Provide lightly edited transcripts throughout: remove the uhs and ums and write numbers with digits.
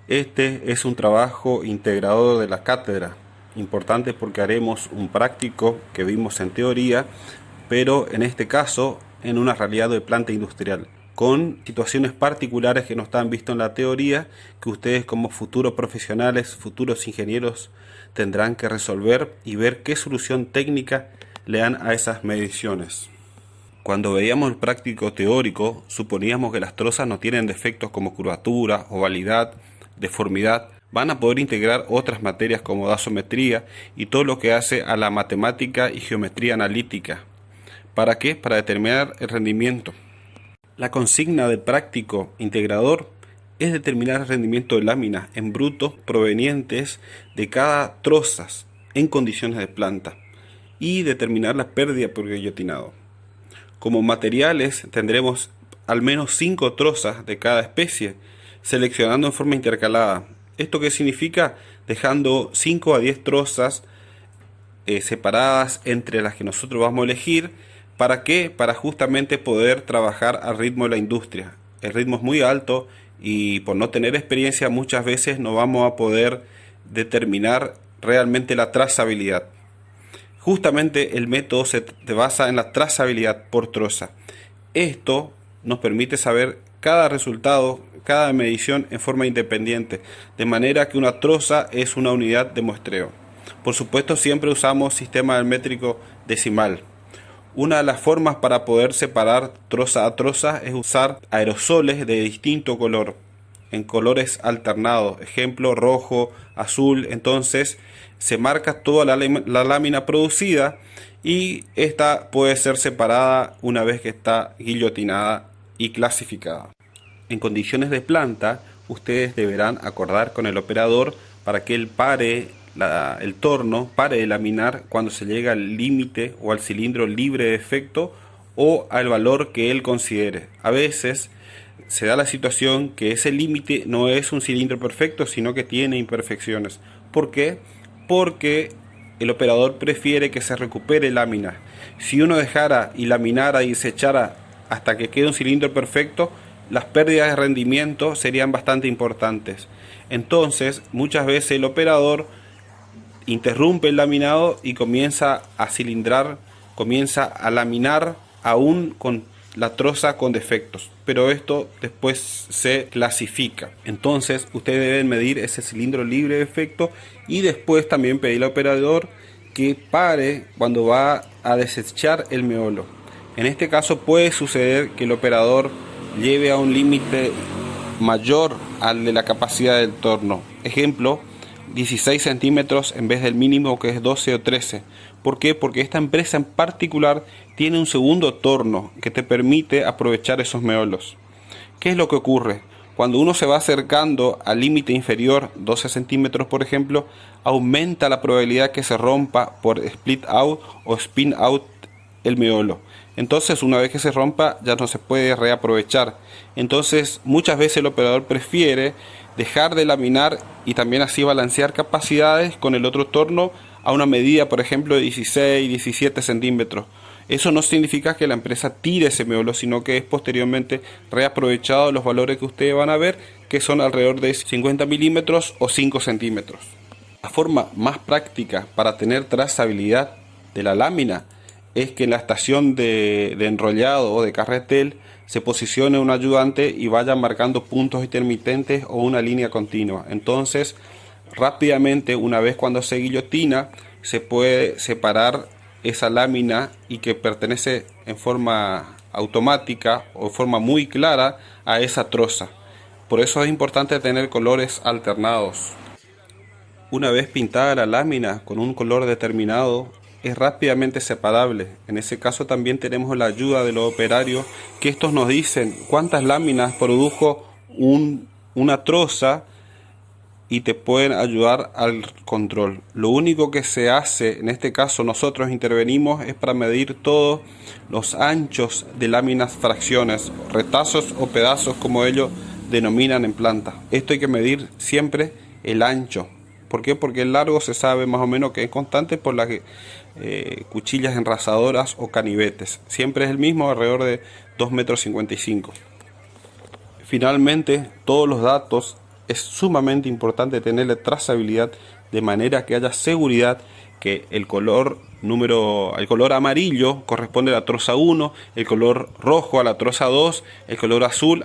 Este es un trabajo integrador de la cátedra, importante porque haremos un práctico que vimos en teoría, pero en este caso en una realidad de planta industrial, con situaciones particulares que no están vistas en la teoría, que ustedes como futuros profesionales, futuros ingenieros, tendrán que resolver y ver qué solución técnica le dan a esas mediciones. Cuando veíamos el práctico teórico, suponíamos que las trozas no tienen defectos como curvatura, ovalidad, deformidad. Van a poder integrar otras materias como gasometría y todo lo que hace a la matemática y geometría analítica. ¿Para qué? Para determinar el rendimiento. La consigna del práctico integrador es determinar el rendimiento de láminas en bruto provenientes de cada trozas en condiciones de planta y determinar la pérdida por guillotinado. Como materiales tendremos al menos 5 trozas de cada especie, seleccionando en forma intercalada. ¿Esto qué significa? Dejando 5 a 10 trozas separadas entre las que nosotros vamos a elegir. ¿Para qué? Para justamente poder trabajar al ritmo de la industria. El ritmo es muy alto y por no tener experiencia muchas veces no vamos a poder determinar realmente la trazabilidad. Justamente el método se basa en la trazabilidad por troza. Esto nos permite saber cada resultado, cada medición en forma independiente, de manera que una troza es una unidad de muestreo. Por supuesto, siempre usamos sistema métrico decimal. Una de las formas para poder separar troza a troza es usar aerosoles de distinto color, en colores alternados, ejemplo rojo, azul. Entonces se marca toda la lámina producida y esta puede ser separada una vez que está guillotinada y clasificada. En condiciones de planta, ustedes deberán acordar con el operador para que él pare el torno, pare de laminar cuando se llega al límite o al cilindro libre de defecto o al valor que él considere. A veces se da la situación que ese límite no es un cilindro perfecto, sino que tiene imperfecciones. ¿Por qué? Porque el operador prefiere que se recupere lámina. Si uno dejara y laminara y se echara hasta que quede un cilindro perfecto, las pérdidas de rendimiento serían bastante importantes. Entonces, muchas veces el operador interrumpe el laminado y comienza a cilindrar, comienza a laminar aún con la troza con defectos, pero esto después se clasifica. Entonces ustedes deben medir ese cilindro libre de defecto y después también pedir al operador que pare cuando va a desechar el meolo. En este caso puede suceder que el operador lleve a un límite mayor al de la capacidad del torno. Ejemplo, 16 centímetros en vez del mínimo que es 12 o 13. ¿Por qué? Porque esta empresa en particular tiene un segundo torno que te permite aprovechar esos meolos. ¿Qué es lo que ocurre? Cuando uno se va acercando al límite inferior, 12 centímetros por ejemplo, aumenta la probabilidad que se rompa por split out o spin out el meolo. Entonces una vez que se rompa ya no se puede reaprovechar. Entonces muchas veces el operador prefiere dejar de laminar y también así balancear capacidades con el otro torno a una medida por ejemplo de 16, 17 centímetros. Eso no significa que la empresa tire ese meolo, sino que es posteriormente reaprovechado los valores que ustedes van a ver, que son alrededor de 50 milímetros o 5 centímetros. La forma más práctica para tener trazabilidad de la lámina es que en la estación de enrollado o de carretel se posicione un ayudante y vaya marcando puntos intermitentes o una línea continua. Entonces, rápidamente, una vez cuando se guillotina, se puede separar esa lámina y que pertenece en forma automática o en forma muy clara a esa troza. Por eso es importante tener colores alternados. Una vez pintada la lámina con un color determinado, es rápidamente separable. En ese caso también tenemos la ayuda de los operarios, que estos nos dicen cuántas láminas produjo una troza y te pueden ayudar al control. Lo único que se hace, en este caso nosotros intervenimos, es para medir todos los anchos de láminas fracciones, retazos o pedazos como ellos denominan en planta. Esto hay que medir siempre el ancho. ¿Por qué? Porque el largo se sabe más o menos que es constante por las cuchillas enrasadoras o canivetes. Siempre es el mismo, alrededor de 2,55 m. Finalmente, todos los datos es sumamente importante tener la trazabilidad de manera que haya seguridad que el color amarillo corresponde a la troza 1, el color rojo a la troza 2, el color azul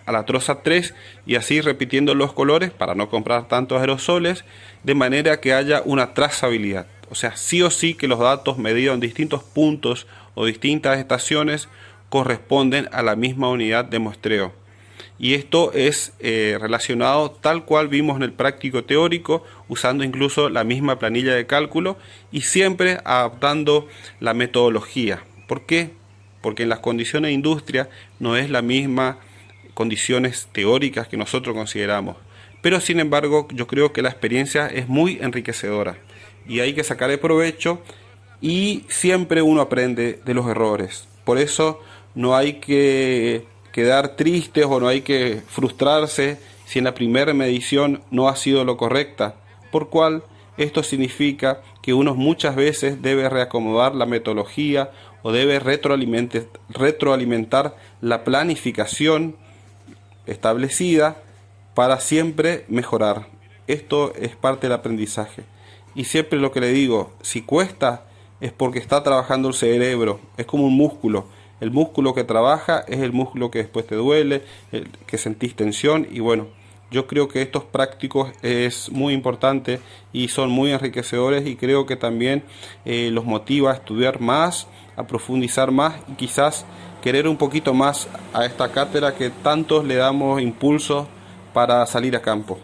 a la troza 3 y así repitiendo los colores para no comprar tantos aerosoles, de manera que haya una trazabilidad. O sea, sí o sí que los datos medidos en distintos puntos o distintas estaciones corresponden a la misma unidad de muestreo. Y esto es relacionado tal cual vimos en el práctico teórico, usando incluso la misma planilla de cálculo y siempre adaptando la metodología. ¿Por qué? Porque en las condiciones de industria no es la misma condiciones teóricas que nosotros consideramos. Pero sin embargo, yo creo que la experiencia es muy enriquecedora y hay que sacarle provecho y siempre uno aprende de los errores. Por eso no hay que quedar tristes o no hay que frustrarse si en la primera medición no ha sido lo correcta, por cual esto significa que uno muchas veces debe reacomodar la metodología o debe retroalimentar la planificación establecida para siempre mejorar. Esto es parte del aprendizaje. Y siempre lo que le digo, si cuesta es porque está trabajando el cerebro, es como un músculo. El músculo que trabaja es el músculo que después te duele, que sentís tensión y bueno, yo creo que estos prácticos es muy importante y son muy enriquecedores y creo que también los motiva a estudiar más, a profundizar más y quizás querer un poquito más a esta cátedra que tantos le damos impulso para salir a campo.